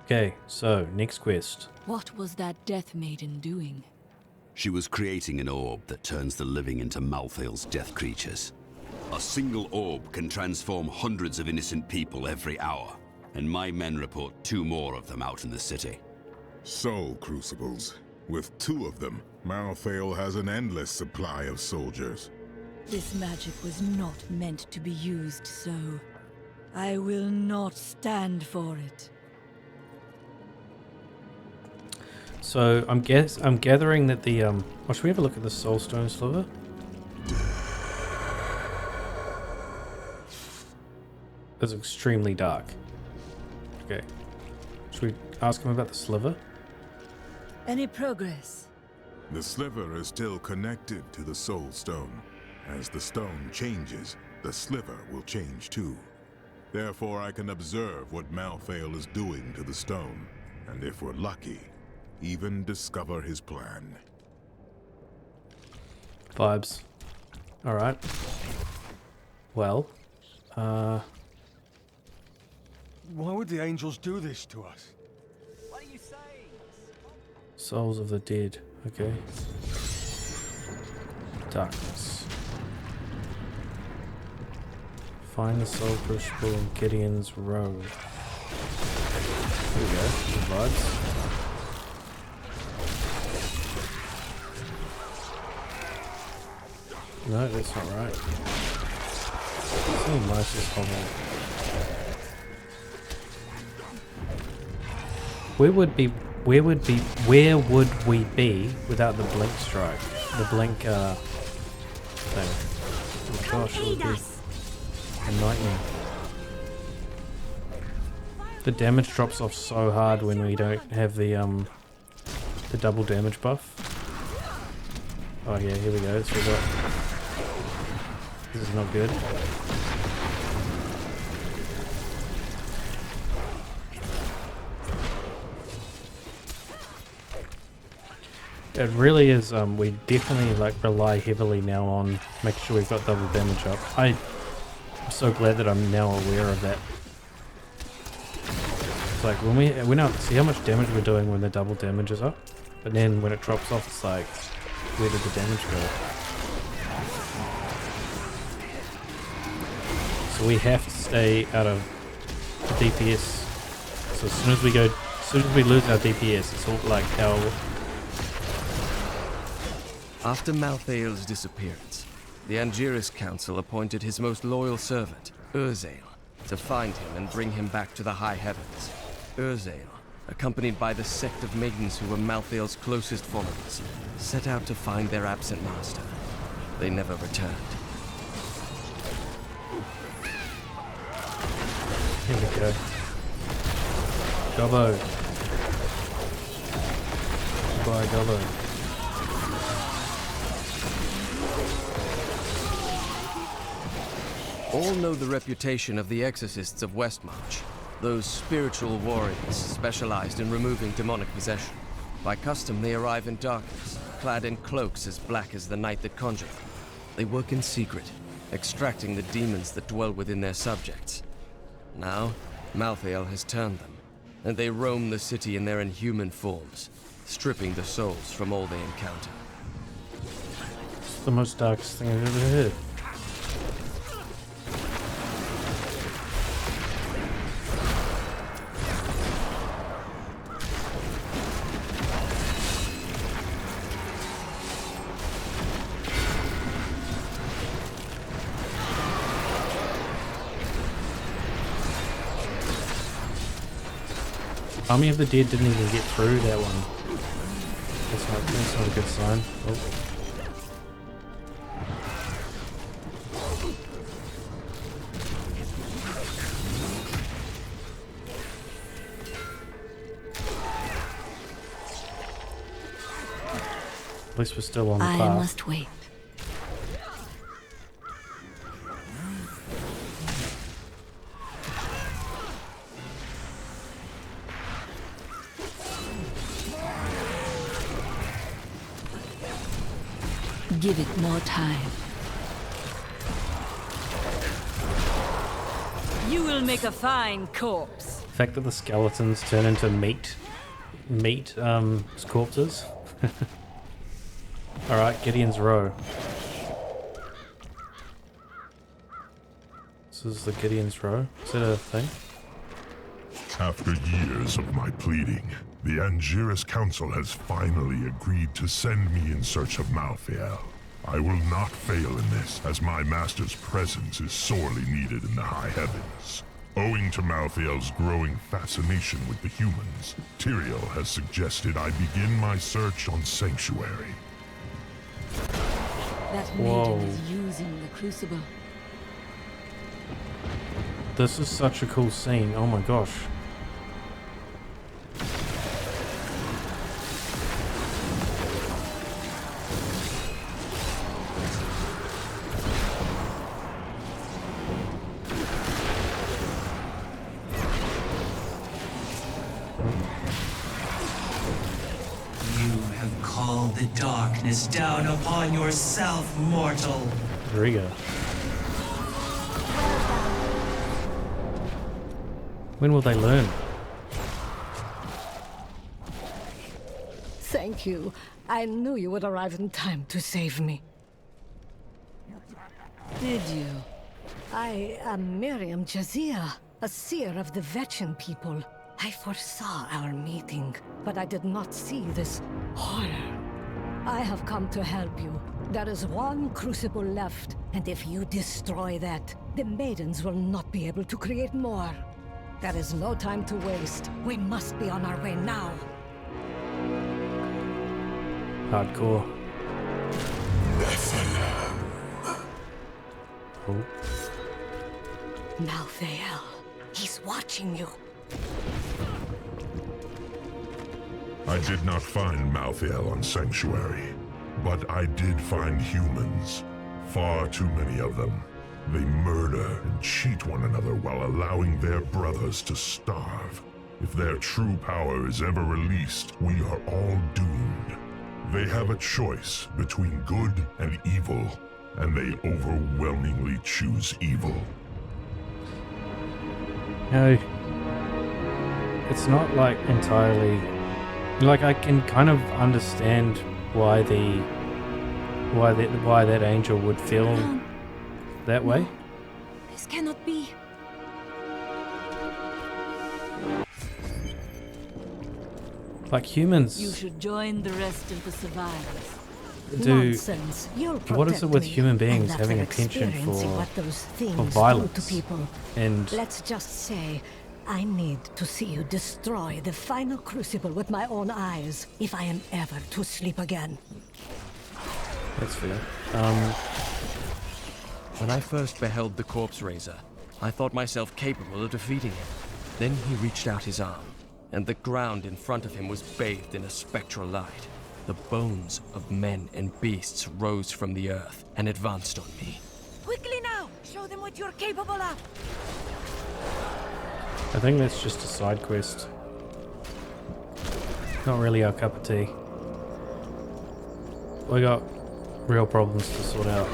Okay, so next quest. What was that Death Maiden doing? She was creating an orb that turns the living into Malthael's death creatures. A single orb can transform hundreds of innocent people every hour, and my men report 2 more of them out in the city. Soul crucibles. With 2 of them, Malthael has an endless supply of soldiers. This magic was not meant to be used so. I will not stand for it. So I'm gathering that the oh, should we have a look at the Soulstone sliver? It's extremely dark. Okay. Should we ask him about the sliver? Any progress? The sliver is still connected to the soul stone. As the stone changes, the sliver will change too. Therefore, I can observe what Malthael is doing to the stone, and if we're lucky, even discover his plan. Vibes. Alright. Well, Why would the angels do this to us? What are you saying? Souls of the Dead. Okay. Darkness. Find the soul crucible in Gideon's Row. There we go. Good vibes. No, that's not right. So nice as hovel. Where would we be without the blink strike? The blink thing. Oh my gosh, it would be a nightmare. The damage drops off so hard when we don't have the double damage buff. Oh yeah, here we go. So we got. This is not good. It really is, we definitely like rely heavily now on making sure we've got double damage up. I'm so glad that I'm now aware of that. It's like when we now see how much damage we're doing when the double damage is up, but then when it drops off it's like, where did the damage go? So we have to stay out of the DPS. So as soon as we lose our DPS, it's all like hell. After Malthael's disappearance, the Angiris Council appointed his most loyal servant, Urzael, to find him and bring him back to the high heavens. Urzael, accompanied by the sect of maidens who were Malthael's closest followers, set out to find their absent master. They never returned. Here we go. Gobbo. Goodbye, Gobbo. All know the reputation of the exorcists of Westmarch, those spiritual warriors specialized in removing demonic possession. By custom, they arrive in darkness, clad in cloaks as black as the night that conjured them. They work in secret, extracting the demons that dwell within their subjects. Now, Malthael has turned them, and they roam the city in their inhuman forms, stripping the souls from all they encounter. It's the most darkest thing I've ever heard. Army of the Dead didn't even get through that one. That's not a good sign. Oh. At least we're still on the path. I must wait. Give it more time. You will make a fine corpse. The fact that the skeletons turn into meat corpses. Alright, Gideon's Row. This is the Gideon's Row. Is that a thing? After years of my pleading, the Angiris Council has finally agreed to send me in search of Malthael. I will not fail in this, as my master's presence is sorely needed in the high heavens. Owing to Malthael's growing fascination with the humans, Tyrael has suggested I begin my search on Sanctuary. That Whoa. maiden is using the crucible. This is such a cool scene. Oh my gosh. The darkness down upon yourself, mortal. There we go. When will they learn? Thank you. I knew you would arrive in time to save me. Did you? I am Miriam Jazia, a seer of the Vetchin people. I foresaw our meeting, but I did not see this horror. I have come to help you. There is one crucible left, and if you destroy that, the maidens will not be able to create more. There is no time to waste. We must be on our way now. Hardcore. Oh. Malthael, he's watching you. I did not find Malthael on Sanctuary, but I did find humans. Far too many of them. They murder and cheat one another while allowing their brothers to starve. If their true power is ever released, we are all doomed. They have a choice between good and evil, and they overwhelmingly choose evil. No. It's not like entirely... Like, I can kind of understand why that angel would feel that way. This cannot be. Like humans. You should join the rest of the survivors. Nonsense. You'll what is it with protect human me, beings and having a after penchant experiencing what those things for do violence? to people, And let's just say I need to see you destroy the final crucible with my own eyes if I am ever to sleep again. that's fair. When I first beheld the corpse raiser, I thought myself capable of defeating him. Then he reached out his arm, and the ground in front of him was bathed in a spectral light. The bones of men and beasts rose from the earth and advanced on me. Quickly now! Show them what you're capable of! I think that's just a side quest. Not really our cup of tea. We got real problems to sort out.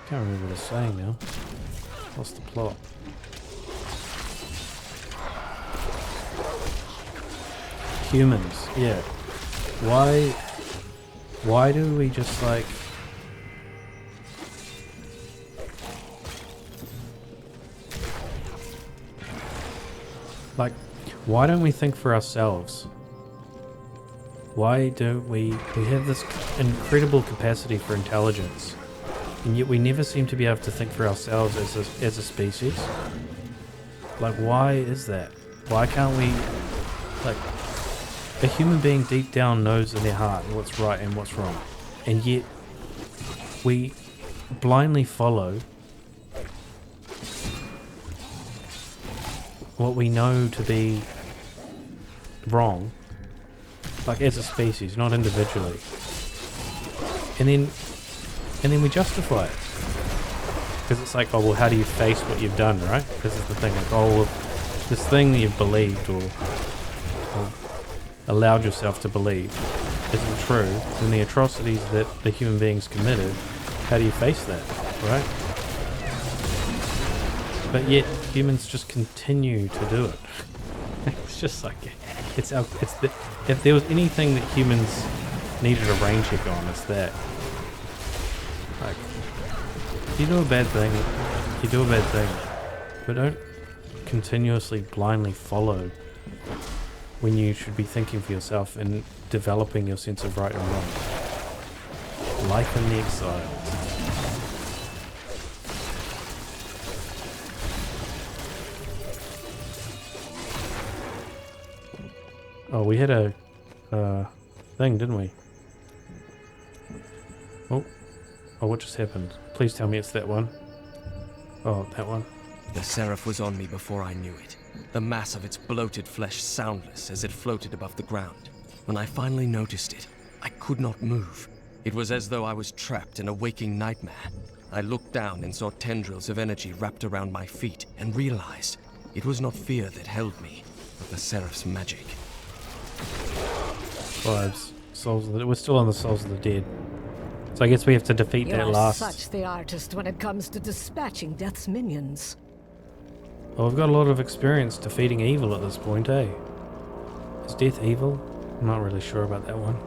Can't remember what it's saying now. Lost the plot. Humans, yeah. Why do we just like... Like, why don't we think for ourselves? Why don't we have this incredible capacity for intelligence, and yet we never seem to be able to think for ourselves as a species? Like, why is that? Why can't we, like, a human being deep down knows in their heart what's right and what's wrong, and yet we blindly follow what we know to be wrong, like as a species, not individually, and then we justify it because it's like, oh well, how do you face what you've done, right? This is the thing, like, oh well, this thing that you've believed or allowed yourself to believe isn't true, then the atrocities that the human beings committed, how do you face that, right? But yet humans just continue to do it. It's just like if there was anything that humans needed a rain check on, it's that. Like, if you do a bad thing, you do a bad thing, but don't continuously blindly follow when you should be thinking for yourself and developing your sense of right and wrong. Life in the Exiles. Oh, we had a thing, didn't we? Oh, what just happened? Please tell me it's that one. Oh, that one. The seraph was on me before I knew it. The mass of its bloated flesh soundless as it floated above the ground. When I finally noticed it, I could not move. It was as though I was trapped in a waking nightmare. I looked down and saw tendrils of energy wrapped around my feet and realized it was not fear that held me, but the seraph's magic. Vibes. Souls of the, we're still on the Souls of the Dead. So I guess we have to defeat that You're last... such the artist when it comes to dispatching Death's minions. Well, we've got a lot of experience defeating evil at this point, eh? Is Death evil? I'm not really sure about that one.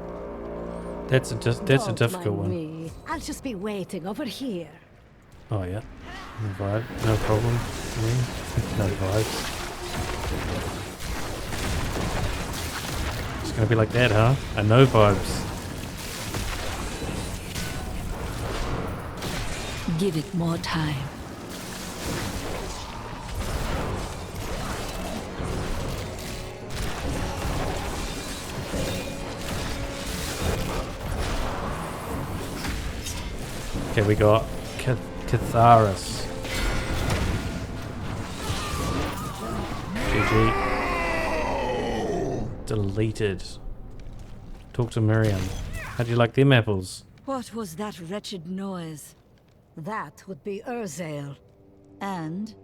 That's a difficult one. Me. I'll just be waiting over here. Oh yeah. No vibe. No problem. No vibes. It's gonna be like that, huh? A no vibes. Give it more time. Okay, we got Catharis. GG. Deleted. Talk to Miriam. How do you like them apples? What was that wretched noise? That would be Urzael. And?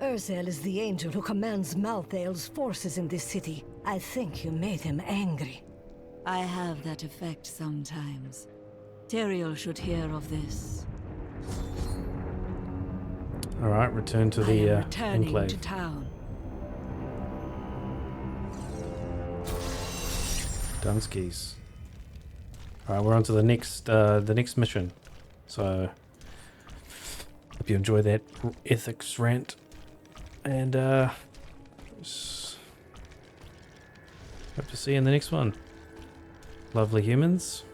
Urzael is the angel who commands Malthael's forces in this city. I think you made him angry. I have that effect sometimes. Teriel should hear of this. Alright, return to I the am returning enclave. to town. Dunskies. Alright, we're on to the next mission. So hope you enjoy that ethics rant. And hope to see you in the next one. Lovely humans.